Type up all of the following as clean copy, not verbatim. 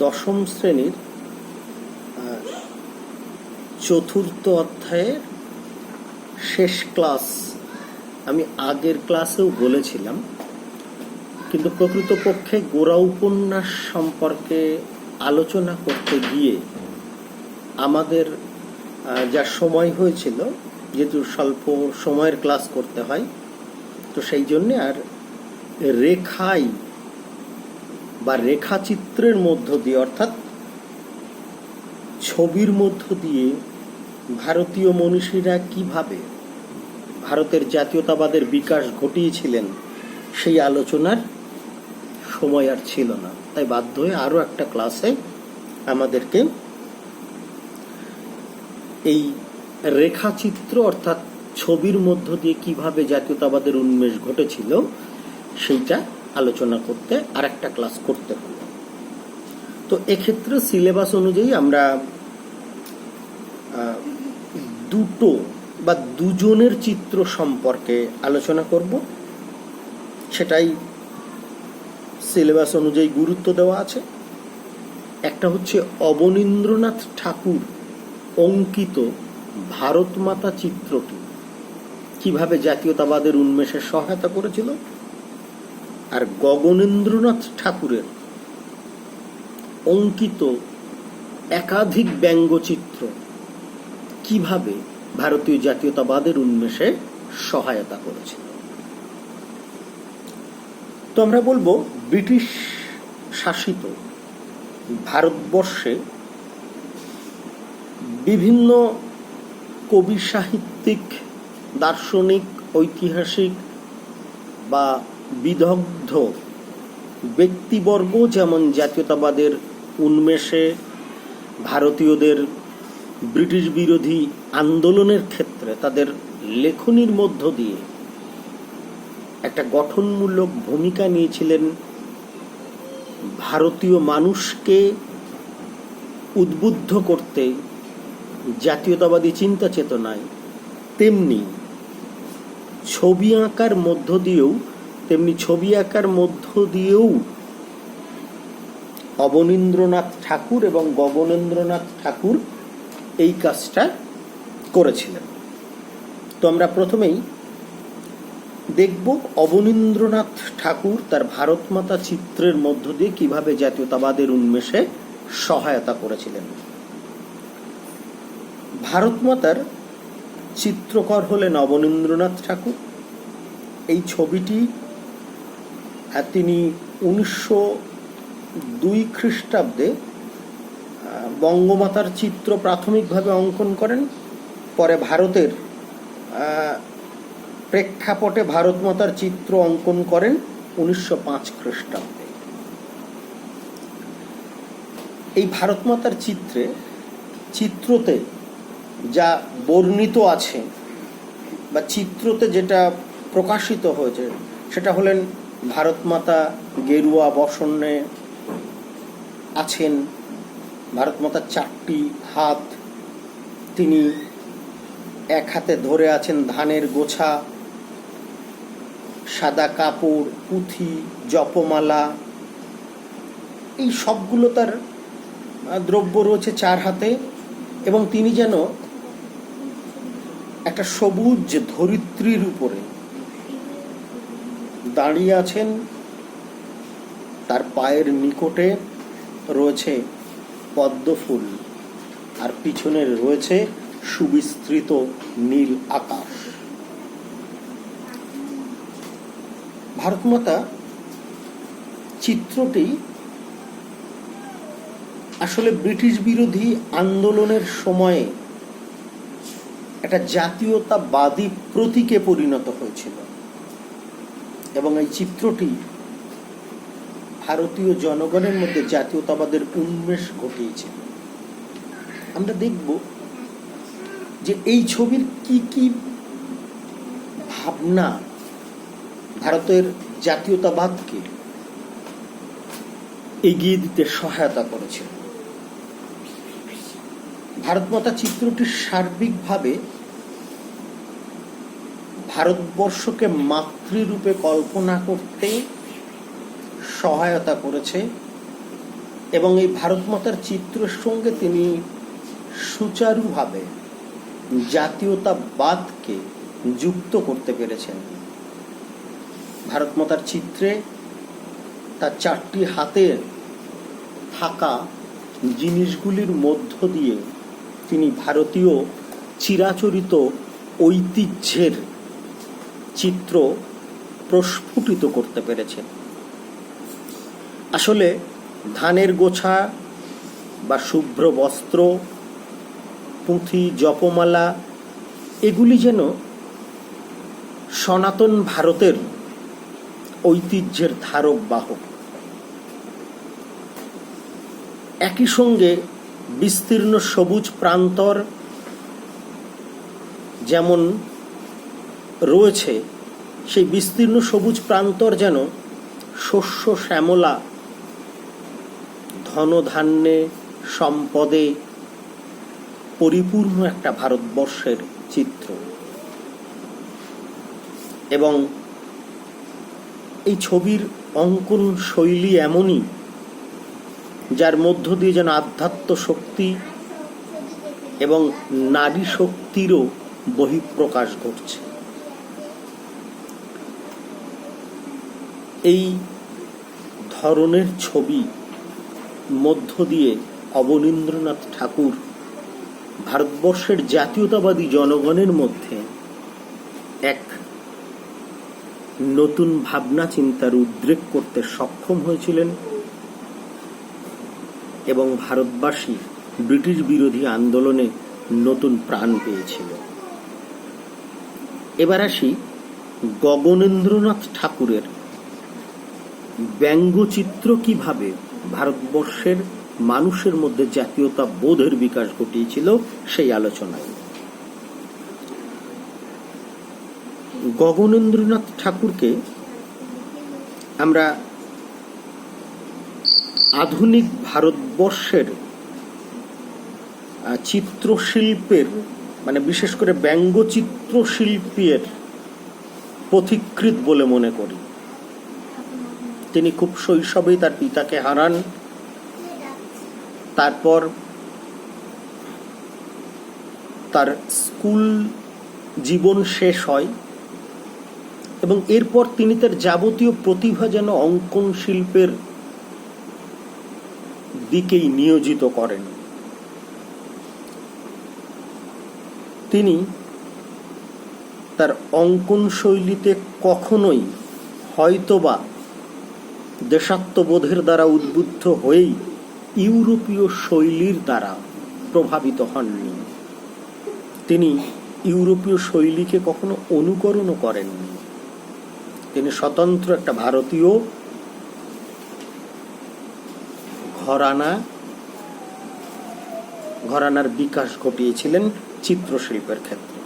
দশম শ্রেণীর চতুর্থ অধ্যায়ের শেষ ক্লাস। আমি আগের ক্লাসেও বলেছিলাম, কিন্তু প্রকৃতপক্ষে গোরা উপন্যাস সম্পর্কে আলোচনা করতে গিয়ে আমাদের যা সময় হয়েছিল, যেহেতু স্বল্প সময়ের ক্লাস করতে হয়, তো সেই জন্যে আর রেখাই বা রেখাচিত্রের মধ্য দিয়ে, অর্থাৎ ছবির মধ্য দিয়ে ভারতীয় মনীষীরা কিভাবে ভারতের জাতীয়তাবাদের বিকাশ ঘটিয়েছিলেন সেই আলোচনার সময় আর ছিল না। তাই বাধ্য হয়ে আরও একটা ক্লাসে আমাদেরকে এই রেখাচিত্র অর্থাৎ ছবির মধ্য দিয়ে কিভাবে জাতীয়তাবাদের উন্মেষ ঘটেছিল সেইটা আলোচনা করতে আর একটা ক্লাস করতে হলো। তো এক্ষেত্রে সিলেবাস অনুযায়ী আমরা দুটো বা দুজনের চিত্র সম্পর্কে আলোচনা করব। সেটাই সিলেবাস অনুযায়ী গুরুত্ব দেওয়া আছে। একটা হচ্ছে অবনীন্দ্রনাথ ঠাকুর অঙ্কিত ভারত মাতা চিত্রটি কিভাবে জাতীয়তাবাদের উন্মেষে সহায়তা করেছিল, আর গগনেন্দ্রনাথ ঠাকুরের অঙ্কিত একাধিক ব্যঙ্গচিত্র কিভাবে ভারতীয় জাতীয়তাবাদের উন্মেষে সহায়তা করেছিল। তো আমরা বলবো, ব্রিটিশ শাসিত ভারতবর্ষে বিভিন্ন কবি, সাহিত্যিক, দার্শনিক, ঐতিহাসিক বা বিদগ্ধ ব্যক্তিবর্গ যেমন জাতীয়তাবাদের উন্মেষে ভারতীয়দের ব্রিটিশ বিরোধী আন্দোলনের ক্ষেত্রে তাদের লেখনীর মধ্য দিয়ে একটা গঠনমূলক ভূমিকা নিয়েছিলেন, ভারতীয় মানুষকে উদ্বুদ্ধ করতে জাতীয়তাবাদী চিন্তা চেতনায়, তেমনি ছবি আঁকার মধ্য দিয়েও অবনীন্দ্রনাথ ঠাকুর এবং গগনেন্দ্রনাথ ঠাকুর এই কাজটা করেছিলেন। তো আমরা প্রথমেই দেখব অবনীন্দ্রনাথ ঠাকুর তার ভারত মাতা চিত্রের মধ্য দিয়ে কিভাবে জাতীয়তাবাদের উন্মেষে সহায়তা করেছিলেন। ভারত মাতার চিত্রকর হলেন অবনীন্দ্রনাথ ঠাকুর। এই ছবিটি তিনি 1902 খ্রিস্টাব্দে বঙ্গমাতার চিত্র প্রাথমিকভাবে অঙ্কন করেন। পরে ভারতের প্রেক্ষাপটে ভারত মাতার চিত্র অঙ্কন করেন 1905 খ্রিস্টাব্দে। এই ভারত মাতার চিত্রতে যা বর্ণিত আছে বা চিত্রতে যেটা প্রকাশিত হয়েছে সেটা হলেন ভারত মাতা গেরুয়া বসনে আছেন, ভারত মাতার 4টি হাত, তিনি এক হাতে ধরে আছেন ধানের গোছা, সাদা কাপড়, পুঁথি, জপমালা, এই সবগুলো তার দ্রব্য রয়েছে 4 হাতে, এবং তিনি যেন একটা সবুজ ধরিত্রীর উপরে দাঁড়িয়ে আছেন। তার পায়ের নিকটে রয়েছে পদ্মফুল, আর পিছনে রয়েছে সুবিস্তৃত নীল আকাশ। ভারতমাতা চিত্রটি আসলে ব্রিটিশ বিরোধী আন্দোলনের সময়ে একটা জাতীয়তাবাদী প্রতীকে পরিণত হয়েছিল, এবং এই চিত্রটি ভারতীয় জনগণের মধ্যে জাতীয়তাবাদের উন্মেষ ঘটিয়েছিল। আমরা দেখব যে এই ছবির কি কি ভাবনা ভারতের জাতীয়তাবাদকে এগিয়ে দিতে সহায়তা করেছিল। ভারত মাতা চিত্রটি সার্বিকভাবে ভারতবর্ষকে মাতৃরূপে কল্পনা করতে সহায়তা করেছে এবং এই ভারত মাতার চিত্রের সঙ্গে তিনি সুচারুভাবে জাতীয়তাবাদকে যুক্ত করতে পেরেছেন। ভারত মাতার চিত্রে তার চারটি হাতে থাকা জিনিসগুলির মধ্য দিয়ে তিনি ভারতীয় চিরাচরিত ঐতিহ্যের চিত্র প্রস্ফুটিত করতে পেরেছেন। আসলে ধানের গোছা বা শুভ্র বস্ত্র, পুঁথি, জপমালা এগুলি যেন সনাতন ভারতের ঐতিহ্যের ধারক বাহক। একই সঙ্গে বিস্তীর্ণ সবুজ প্রান্তর যেমন রয়েছে, সেই বিস্তীর্ণ সবুজ প্রান্তর যেন শস্য শ্যামলা, ধনধান্যে সম্পদে পরিপূর্ণ একটা ভারতবর্ষের চিত্র। এবং এই ছবির অঙ্কন শৈলী এমনই, যার মধ্য দিয়ে যেন আধ্যাত্ম শক্তি এবং নারী শক্তিরও বহিঃপ্রকাশ ঘটছে। এই ধরনের ছবি মধ্য দিয়ে অবনীন্দ্রনাথ ঠাকুর ভারতবর্ষের জাতীয়তাবাদী জনগণের মধ্যে এক নতুন ভাবনা চিন্তার উদ্রেক করতে সক্ষম হয়েছিলেন এবং ভারতবাসী ব্রিটিশ বিরোধী আন্দোলনে নতুন প্রাণ পেয়েছিল। এবার আসি গগনেন্দ্রনাথ ঠাকুরের ব্যঙ্গচিত্র কিভাবে ভারতবর্ষের মানুষের মধ্যে জাতীয়তা বোধের বিকাশ ঘটিয়েছিল সেই আলোচনায়। গগনেন্দ্রনাথ ঠাকুরকে আমরা আধুনিক ভারতবর্ষের চিত্রশিল্পের, মানে বিশেষ করে ব্যঙ্গচিত্র শিল্পের পথিকৃৎ বলে মনে করি। তিনি খুব শৈশবেই তার পিতাকে হারান। তারপর তার স্কুল জীবন শেষ হয় এবং এরপর তিনি তার যাবতীয় প্রতিভা যেন অঙ্কন শিল্পের দিকেই নিয়োজিত করেন। তিনি তার অঙ্কন শৈলীতে কখনোই হয়তোবা দেশাত্মবোধের দ্বারা উদ্বুদ্ধ হয়েই ইউরোপীয় শৈলীর দ্বারা প্রভাবিত হননি। তিনি ইউরোপীয় শৈলীকে কখনো অনুকরণও করেননি। তিনি স্বতন্ত্র একটা ভারতীয় ঘরানার বিকাশ ঘটিয়েছিলেন চিত্রশিল্পের ক্ষেত্রে।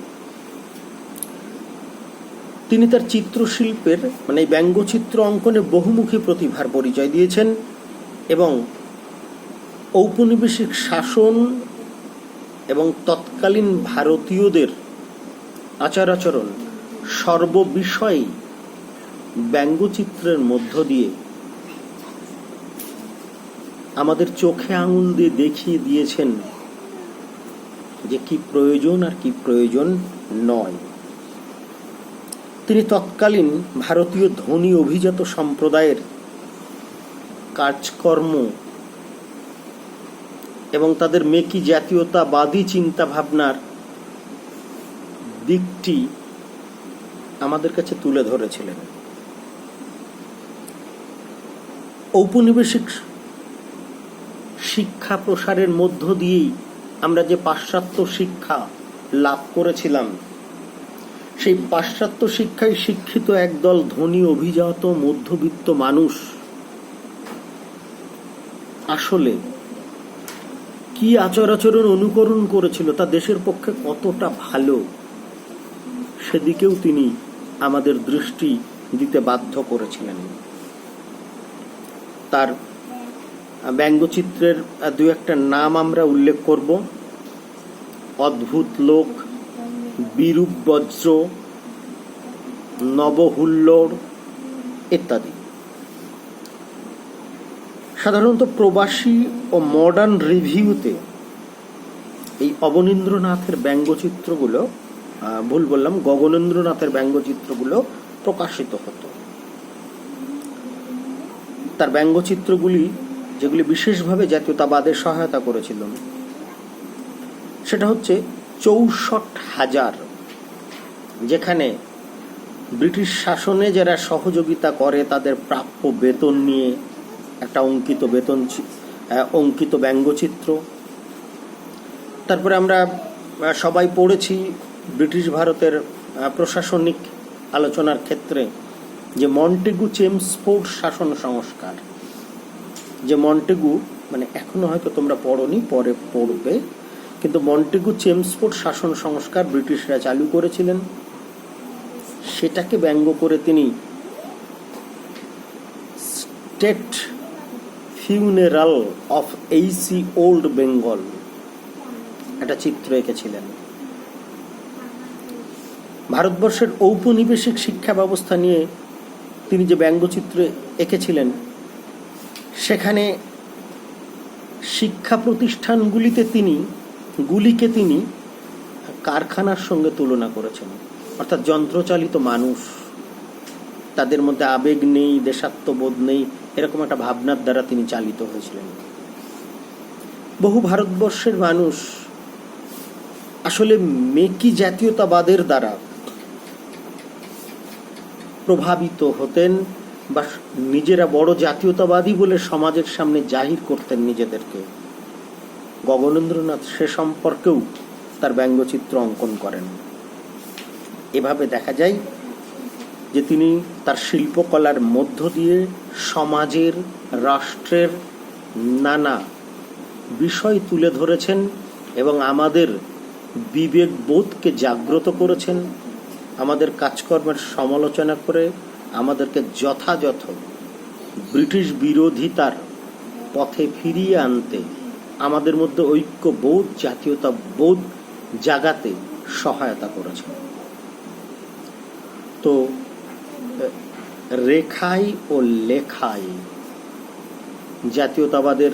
তিনি তার চিত্রশিল্পের, মানে ব্যঙ্গচিত্র অঙ্কনে বহুমুখী প্রতিভার পরিচয় দিয়েছেন এবং ঔপনিবেশিক শাসন এবং তৎকালীন ভারতীয়দের আচার আচরণ সর্ববিষয়ে ব্যঙ্গচিত্রের মধ্য দিয়ে আমাদের চোখে আঙুল দিয়ে দেখিয়ে দিয়েছেন যে কি প্রয়োজন আর কি প্রয়োজন নয়। তিনি তৎকালীন ভারতীয় ধনী অভিজাত সম্প্রদায়ের কাজকর্ম এবং তাদের মেকি জাতীয়তাবাদী চিন্তা ভাবনার দিকটি আমাদের কাছে তুলে ধরেছিলেন। ঔপনিবেশিক শিক্ষা প্রসারের মধ্য দিয়েই আমরা যে পাশ্চাত্য শিক্ষা লাভ করেছিলাম, সেই পাশ্চাত্য শিক্ষায় শিক্ষিত একদল ধনী অভিজাত মধ্যবিত্ত মানুষ আসলে কি আচার আচরণ অনুকরণ করেছিল, তা দেশের পক্ষে কতটা ভালো, সেদিকেও তিনি আমাদের দৃষ্টি দিতে বাধ্য করেছিলেন। তার ব্যঙ্গচিত্রের দু একটা নাম আমরা উল্লেখ করব: অদ্ভুত লোক, বিরূপ বজ্র, নবহুল্লোড় ইত্যাদি। সাধারণত প্রবাসী ও মডার্ন রিভিউতে এই অবনীন্দ্রনাথের ব্যঙ্গচিত্রগুলো, ভুল বললাম, গগনেন্দ্রনাথের ব্যঙ্গচিত্রগুলো প্রকাশিত হতো। তার ব্যঙ্গচিত্রগুলি যেগুলি বিশেষভাবে জাতীয়তাবাদের সহায়তা করেছিল সেটা হচ্ছে ৬৪,০০০, যেখানে ব্রিটিশ শাসনে যারা সহযোগিতা করে তাদের প্রাপ্য বেতন নিয়ে একটা অঙ্কিত ব্যঙ্গচিত্র। তারপরে আমরা সবাই পড়েছি ব্রিটিশ ভারতের প্রশাসনিক আলোচনার ক্ষেত্রে যে মন্টেগু চেমসফোর্ড শাসন সংস্কার, যে মন্টেগু, মানে এখনো হয়তো তোমরা পড়োনি, পরে পড়বে, কিন্তু মন্টেগু চেমসফোর্ড শাসন সংস্কার ব্রিটিশরা চালু করেছিলেন, সেটাকে ব্যঙ্গ করে তিনি state funeral of Aisi old Bengal একটা চিত্র এঁকেছিলেন। ভারতবর্ষের ঔপনিবেশিক শিক্ষা ব্যবস্থা নিয়ে তিনি যে ব্যঙ্গচিত্র এঁকেছিলেন, সেখানে শিক্ষা প্রতিষ্ঠানগুলিকে তিনি কারখানার সঙ্গে তুলনা করেছেন। অর্থাৎ যন্ত্রচালিত মানুষ, তাদের মধ্যে আবেগ নেই, দেশাত্মবোধ নেই, এরকম একটা ভাবনার দ্বারা তিনি চালিত হয়েছিলেন। বহু ভারতবর্ষের মানুষ আসলে মেকি জাতীয়তাবাদের দ্বারা প্রভাবিত হতেন বা নিজেরা বড় জাতীয়তাবাদী বলে সমাজের সামনে জাহির করতেন নিজেদেরকে। গগনেন্দ্রনাথ সে সম্পর্কেও তার ব্যঙ্গচিত্র অঙ্কন করেন। এভাবে দেখা যায় যে তিনি তার শিল্পকলার মধ্য দিয়ে সমাজের, রাষ্ট্রের নানা বিষয় তুলে ধরেছেন এবং আমাদের বিবেকবোধকে জাগ্রত করেছেন। আমাদের কাজকর্মের সমালোচনা করে আমাদেরকে যথাযথ ব্রিটিশ বিরোধিতার পথে ফিরিয়ে আনতে, আমাদের মধ্যে ঐক্যবোধ, জাতীয়তাবোধ জাগাতে সহায়তা করেছেন। তো রেখায় ও লেখায় জাতীয়তাবাদের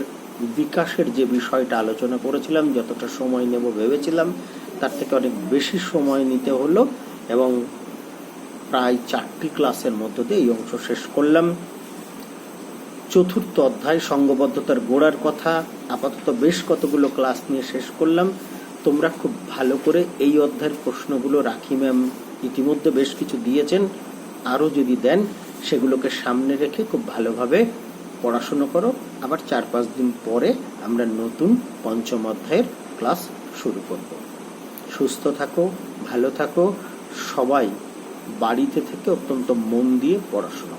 বিকাশের যে বিষয়টা আলোচনা করেছিলাম, যতটা সময় নেব ভেবেছিলাম তার থেকে অনেক বেশি সময় নিতে হলো এবং প্রায় 4টি ক্লাসের মধ্য দিয়ে এই অংশ শেষ করলাম। চতুর্থ অধ্যায় সংঘবদ্ধতার গোড়ার কথা আপাতত বেশ কতগুলো ক্লাস নিয়ে শেষ করলাম। তোমরা খুব ভালো করে এই অধ্যায়ের প্রশ্নগুলো, রাখি ম্যাম ইতিমধ্যে বেশ কিছু দিয়েছেন, আরও যদি দেন সেগুলোকে সামনে রেখে খুব ভালোভাবে পড়াশুনো করো। আবার 4-5 দিন পরে আমরা নতুন পঞ্চম অধ্যায়ের ক্লাস শুরু করব। সুস্থ থাকো, ভালো থাকো, সবাই বাড়িতে থেকে অত্যন্ত মন দিয়ে পড়াশোনা